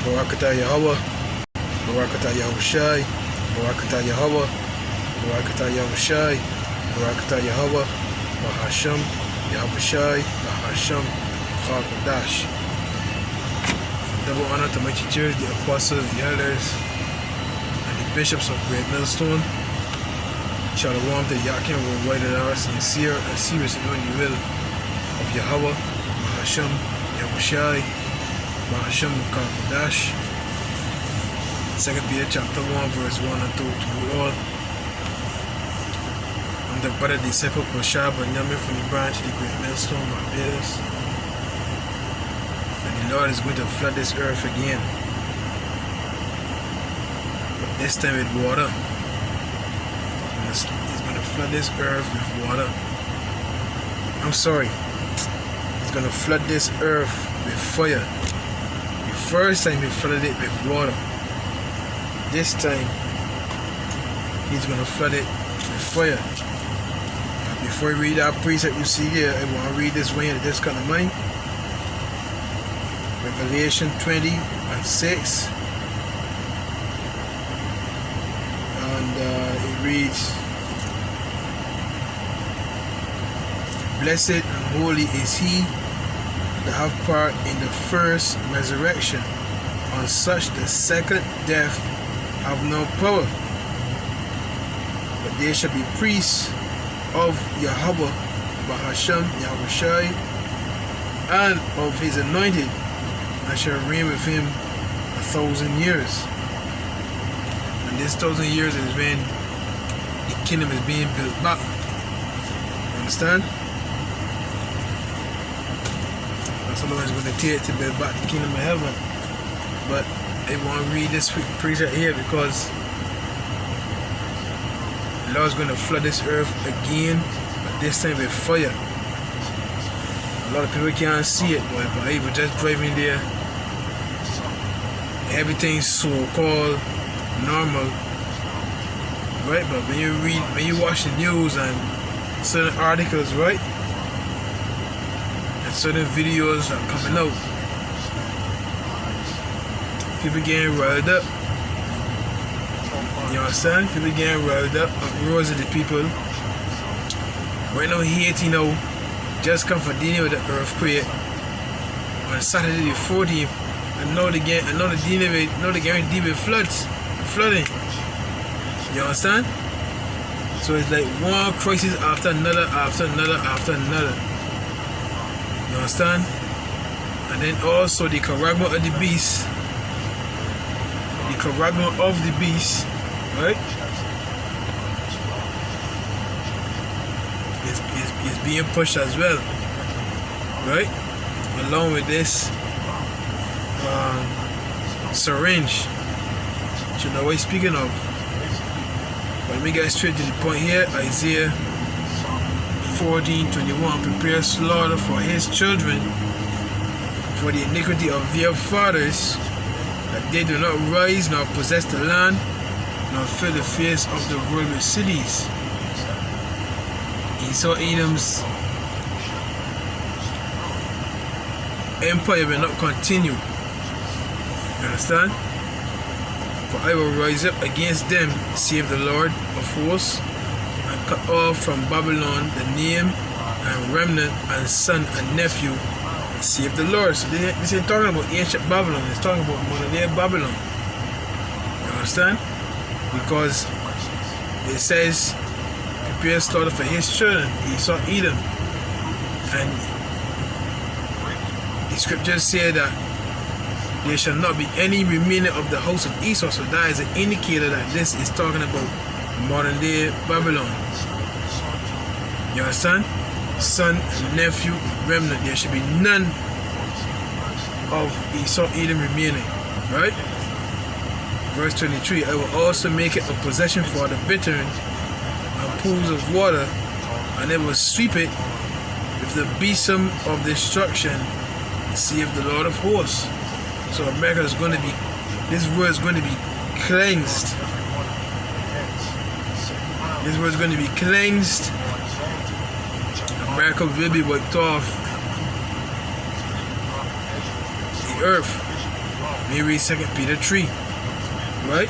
Barakatah Yahweh, Barakatah Yahushai, Barakatah Yahweh, Barakatah Yahushai, Barakatah Yahweh, Bahasham, Yahushai, Bahasham, Chakadash. Double honor to Mighty Church, the apostles, the elders, and the bishops of Great Millstone. Shalom to Yakim, worldwide and our sincere and serious in doing the will of Yahweh, Bahasham, Yahushai, Bahasham, Chakadash. 2 Peter chapter 1 verse 1 and 2 to you all. I'm the brother disciple Koshab and Yami from the branch of the Great Millstone, Barbados. And the Lord is going to flood this earth again. But this time with water. He's going to flood this earth with water. I'm sorry. He's going to flood this earth with fire. The first time he flooded it with water. This time, he's going to flood it with fire. Now, before you read our precept you see here, I want to read this one here, this kind of mind. Revelation 20 and 6. And it reads, Blessed and holy is he that have part in the first resurrection. On such the second death have no power, but they shall be priests of Yahweh, Bahasham, Yahushai, and of his anointed, and shall reign with him 1,000 years. And this 1,000 years is when the kingdom is being built back. You understand? That's how long it's going to take to build back the kingdom of heaven. But I want to read this precept here because the Lord's going to flood this earth again, but this time with fire. A lot of people can't see it, but I was just driving there. Everything's so-called normal, right? But when you watch the news and certain articles, right, and certain videos are coming out, people getting riled up. You understand? People getting riled up. Rose of the people. Right now, Haiti now just come for dealing with the earthquake on Saturday the 14th. And now they getting with flooding. You understand? So it's like one crisis after another, after another, after another. You understand? And then also the charagma of the beast. The charagma of the beast, right, is being pushed as well, right, along with this syringe, which you know what he's speaking of. But let me get straight to the point here. Isaiah 14:21, prepare slaughter for his children, for the iniquity of their fathers, that they do not rise nor possess the land, nor fill the face of the world with cities. Esau Edom's empire will not continue. You understand? For I will rise up against them, save the Lord of hosts, and cut off from Babylon the name and remnant and son and nephew, save the Lord. So this ain't talking about ancient Babylon, it's talking about modern day Babylon. You understand? Because it says, prepare slaughter for his children, Esau Edom. And the scriptures say that there shall not be any remainder of the house of Esau. So that is an indicator that this is talking about modern day Babylon. You understand? Son, nephew, remnant. There should be none of Esau Edom remaining. Right? Verse 23. I will also make it a possession for the bittern and pools of water, and it will sweep it with the besom of destruction, save the Lord of hosts. So America is going to be, this world is going to be cleansed. This world is going to be cleansed. America will be wiped off the earth. We read 2 Peter 3. Right?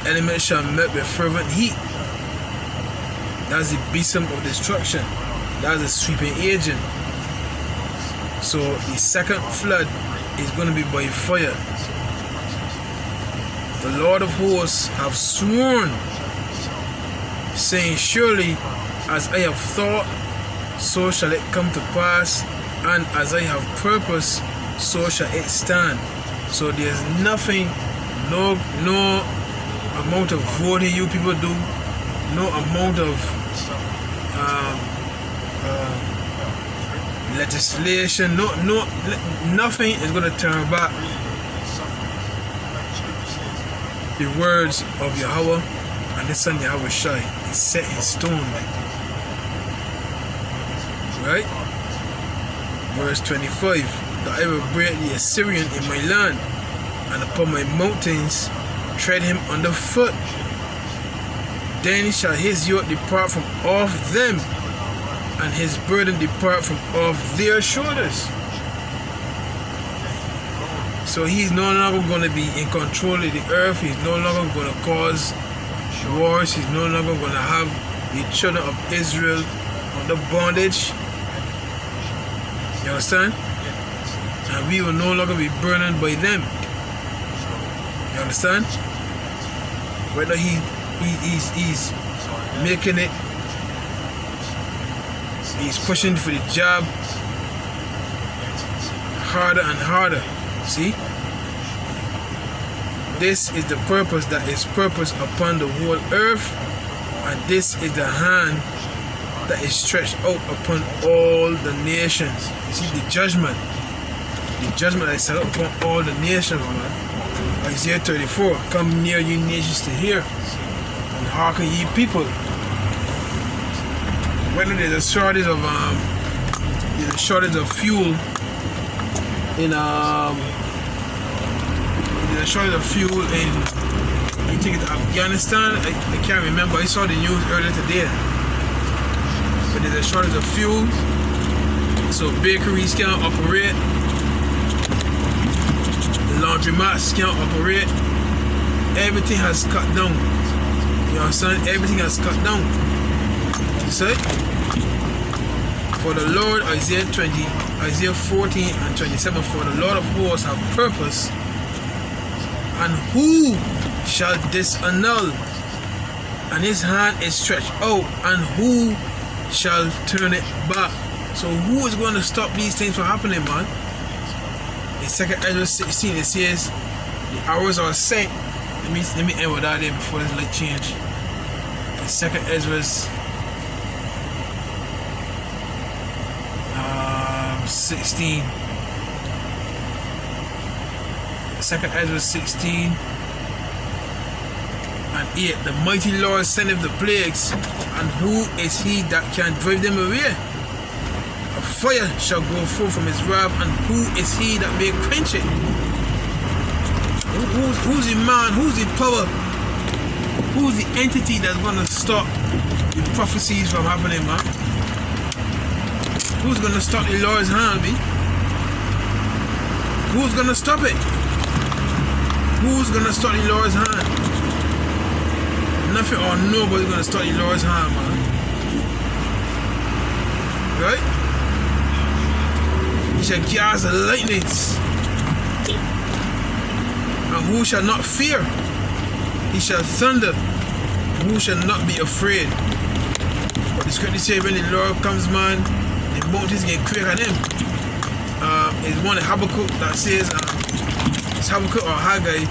The element shall melt with fervent heat. That's the besom of destruction. That's the sweeping agent. So the second flood is going to be by fire. The Lord of hosts have sworn, saying, surely as I have thought, so shall it come to pass, and as I have purposed, so shall it stand. So there's nothing, no amount of voting you people do, no amount of legislation, nothing is going to turn back the words of Yahweh and the Son Yahweh Shai. It's set in stone. Right? Verse 25. That I will break the Assyrian in my land, and upon my mountains tread him underfoot. Then shall his yoke depart from off them, and his burden depart from off their shoulders. So he's no longer going to be in control of the earth. He's no longer going to cause wars. He's no longer going to have the children of Israel under bondage. You understand? And we will no longer be burdened by them. You understand? Whether he's making it, he's pushing for the job harder and harder. See? This is the purpose that is purposed upon the whole earth, and this is the hand that is stretched out upon all the nations. You see the judgment that is set up upon all the nations, man. Isaiah 34, come near ye nations to hear, and hearken ye people. When there's a shortage of fuel in there's a shortage of fuel in, I think it's Afghanistan. I can't remember. I saw the news earlier today. But there's a shortage of fuel, so bakeries can't operate, laundromats can't operate. Everything has cut down. You understand? Everything has cut down. You see? For the Lord, Isaiah 14 and 27, for the Lord of hosts have purpose, and who shall disannul? And his hand is stretched out, and who shall turn it back? So who is going to stop these things from happening, man? In 2 Ezra 16 it says the hours are set. Let me end with that there before this light change. In 2 Ezra's 16. 2 Ezra 16 and 8. The mighty Lord sendeth the plagues, and who is he that can drive them away? A fire shall go forth from his wrath, and who is he that may quench it? Who's the man? Who's the power? Who's the entity that's going to stop the prophecies from happening, man? Who's going to stop the Lord's hand, man? Who's going to stop it? Who's going to stop the Lord's hand? Nothing or nobody's going to stop the Lord's hand, man. Right? He shall cast the lightnings. And who shall not fear? He shall thunder. And who shall not be afraid? But the scripture says when the Lord comes, man, the mountains get quake on him. It's one of Habakkuk that says, it's Habakkuk or Haggai,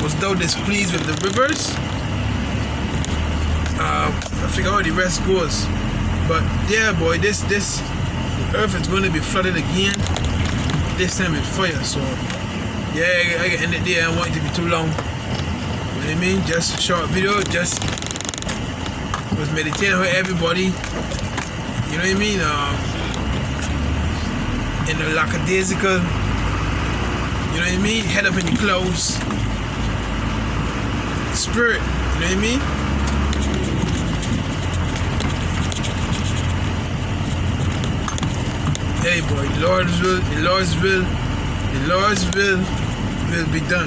was thou displeased with the rivers? I forget how the rest goes. But yeah, boy, the earth is going to be flooded again. This time with fire. So yeah, I can end it there. I don't want it to be too long. You know what I mean? Just a short video. Just was meditating with everybody. You know what I mean? In the lackadaisical, you know what I mean? Head up in the clouds. Spirit, you know what I mean? Hey boy, the Lord's will be done.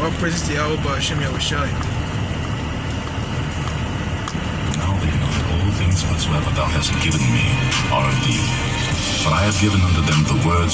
All praises to Yahweh Hashem Yahushai. Now they know that all things whatsoever thou hast given me are of thee. For I have given unto them the words